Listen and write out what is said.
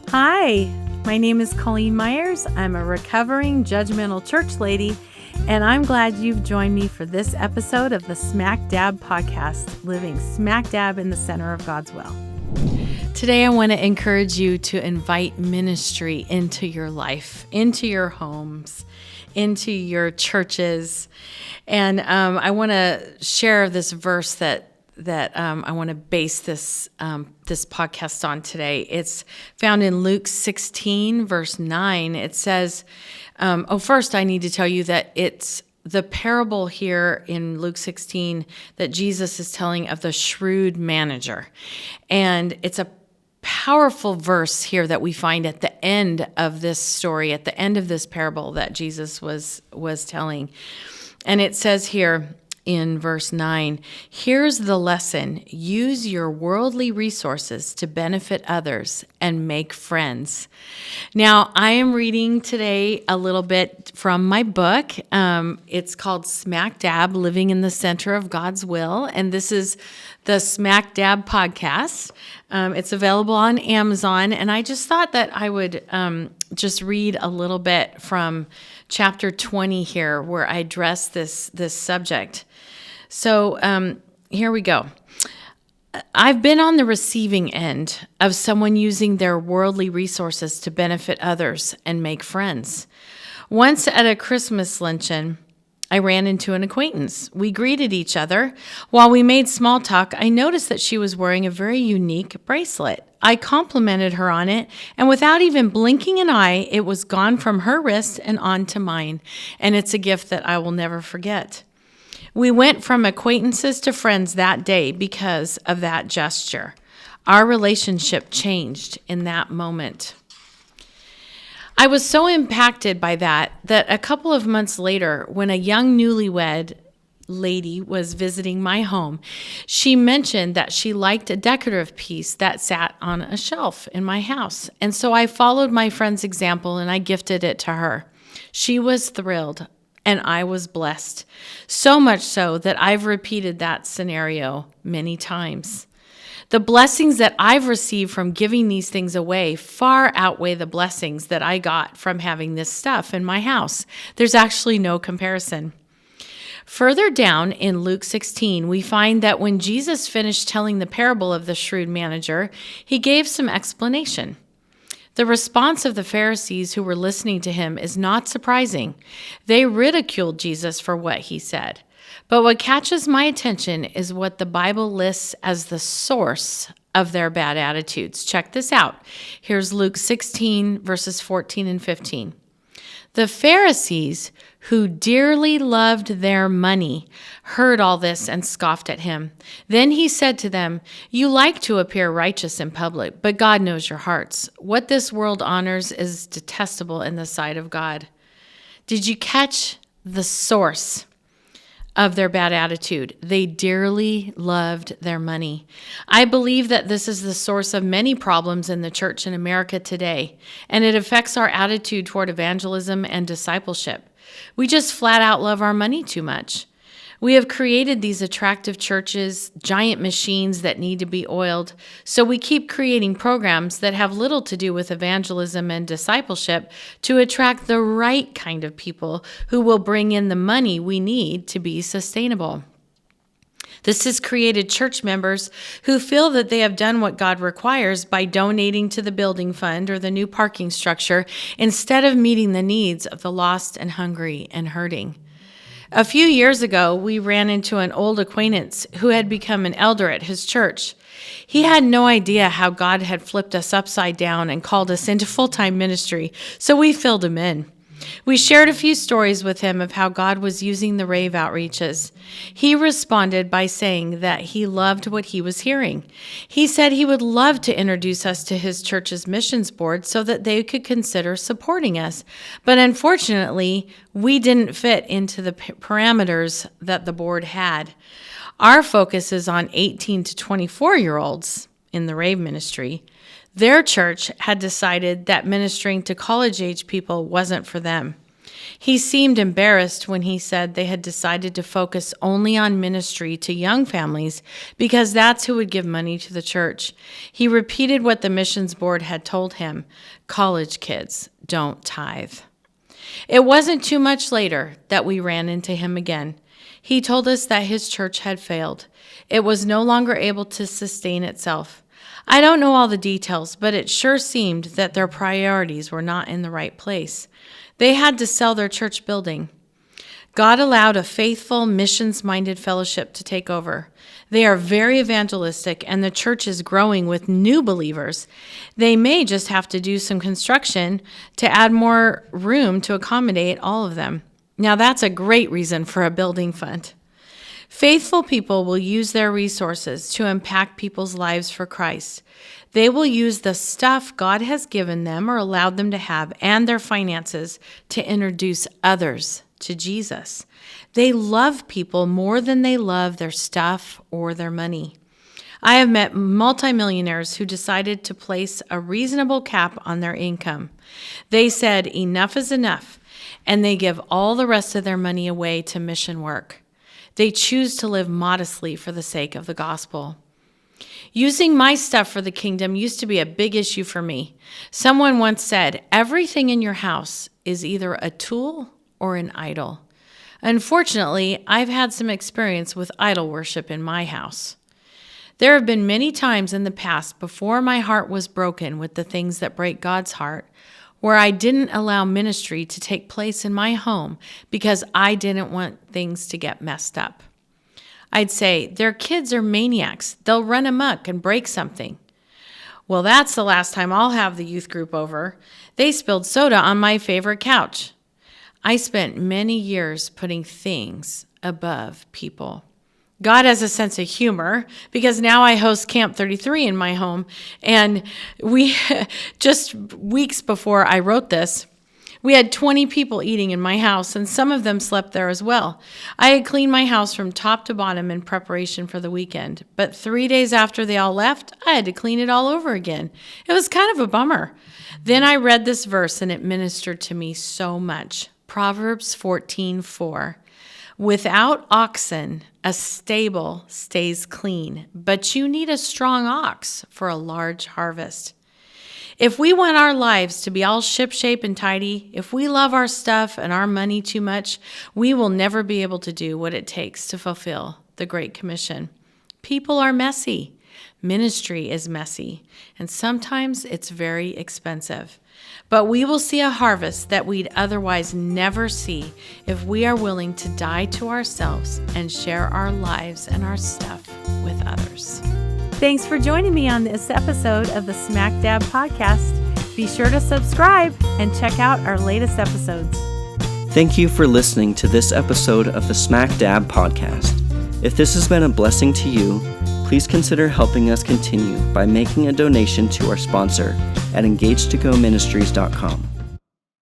Hi, my name is Colleen Myers. I'm a recovering judgmental church lady, and I'm glad you've joined me for this episode of the Smack Dab podcast, living smack dab in the center of God's will. Today, I want to encourage you to invite ministry into your life, into your homes, into your churches. And I want to share this verse that I want to base this podcast on today. It's found in Luke 16, verse 9. It says, first I need to tell you that it's the parable here in Luke 16 that Jesus is telling of the shrewd manager. And it's a powerful verse here that we find at the end of this story, at the end of this parable that Jesus was telling. And it says here, in verse 9, here's the lesson. Use your worldly resources to benefit others and make friends. Now, I am reading today a little bit from my book. It's called Smack Dab, Living in the Center of God's Will. And this is the Smack Dab podcast. It's available on Amazon. And I just thought that I would just read a little bit from chapter 20 here, where I address this subject. So here we go. I've been on the receiving end of someone using their worldly resources to benefit others and make friends. Once at a Christmas luncheon, I ran into an acquaintance. We greeted each other. While we made small talk, I noticed that she was wearing a very unique bracelet. I complimented her on it, and without even blinking an eye, it was gone from her wrist and onto mine, and it's a gift that I will never forget. We went from acquaintances to friends that day because of that gesture. Our relationship changed in that moment. I was so impacted by that a couple of months later, when a young newlywed lady was visiting my home, she mentioned that she liked a decorative piece that sat on a shelf in my house. And so I followed my friend's example and I gifted it to her. She was thrilled and I was blessed, so much so that I've repeated that scenario many times. The blessings that I've received from giving these things away far outweigh the blessings that I got from having this stuff in my house. There's actually no comparison. Further down in Luke 16, we find that when Jesus finished telling the parable of the shrewd manager, he gave some explanation. The response of the Pharisees who were listening to him is not surprising. They ridiculed Jesus for what he said. But what catches my attention is what the Bible lists as the source of their bad attitudes. Check this out. Here's Luke 16, verses 14 and 15. The Pharisees, who dearly loved their money, heard all this and scoffed at him. Then he said to them, "You like to appear righteous in public, but God knows your hearts. What this world honors is detestable in the sight of God." Did you catch the source of their bad attitude? They dearly loved their money. I believe that this is the source of many problems in the church in America today, and it affects our attitude toward evangelism and discipleship. We just flat out love our money too much. We have created these attractive churches, giant machines that need to be oiled, so we keep creating programs that have little to do with evangelism and discipleship to attract the right kind of people who will bring in the money we need to be sustainable. This has created church members who feel that they have done what God requires by donating to the building fund or the new parking structure instead of meeting the needs of the lost and hungry and hurting. A few years ago, we ran into an old acquaintance who had become an elder at his church. He had no idea how God had flipped us upside down and called us into full-time ministry, so we filled him in. We shared a few stories with him of how God was using the rave outreaches. He responded by saying that he loved what he was hearing. He said he would love to introduce us to his church's missions board so that they could consider supporting us. But unfortunately, we didn't fit into the parameters that the board had. Our focus is on 18 to 24-year-olds in the rave ministry. Their church had decided that ministering to college-age people wasn't for them. He seemed embarrassed when he said they had decided to focus only on ministry to young families because that's who would give money to the church. He repeated what the missions board had told him: college kids don't tithe. It wasn't too much later that we ran into him again. He told us that his church had failed. It was no longer able to sustain itself. I don't know all the details, but it sure seemed that their priorities were not in the right place. They had to sell their church building. God allowed a faithful, missions-minded fellowship to take over. They are very evangelistic, and the church is growing with new believers. They may just have to do some construction to add more room to accommodate all of them. Now, that's a great reason for a building fund. Faithful people will use their resources to impact people's lives for Christ. They will use the stuff God has given them or allowed them to have and their finances to introduce others to Jesus. They love people more than they love their stuff or their money. I have met multimillionaires who decided to place a reasonable cap on their income. They said enough is enough, and they give all the rest of their money away to mission work. They choose to live modestly for the sake of the gospel. Using my stuff for the kingdom used to be a big issue for me. Someone once said, everything in your house is either a tool or an idol. Unfortunately, I've had some experience with idol worship in my house. There have been many times in the past before my heart was broken with the things that break God's heart, where I didn't allow ministry to take place in my home because I didn't want things to get messed up. I'd say, their kids are maniacs. They'll run amok and break something. Well, that's the last time I'll have the youth group over. They spilled soda on my favorite couch. I spent many years putting things above people. God has a sense of humor because now I host Camp 33 in my home. And we, just weeks before I wrote this, we had 20 people eating in my house, and some of them slept there as well. I had cleaned my house from top to bottom in preparation for the weekend, but 3 days after they all left, I had to clean it all over again. It was kind of a bummer. Then I read this verse, and it ministered to me so much. Proverbs 14:4. Without oxen, a stable stays clean, but you need a strong ox for a large harvest. If we want our lives to be all shipshape and tidy, if we love our stuff and our money too much, we will never be able to do what it takes to fulfill the Great Commission. People are messy. Ministry is messy, and sometimes it's very expensive. But we will see a harvest that we'd otherwise never see if we are willing to die to ourselves and share our lives and our stuff with others. Thanks for joining me on this episode of the Smack Dab Podcast. Be sure to subscribe and check out our latest episodes. Thank you for listening to this episode of the Smack Dab Podcast. If this has been a blessing to you, please consider helping us continue by making a donation to our sponsor at engagetogoministries.com.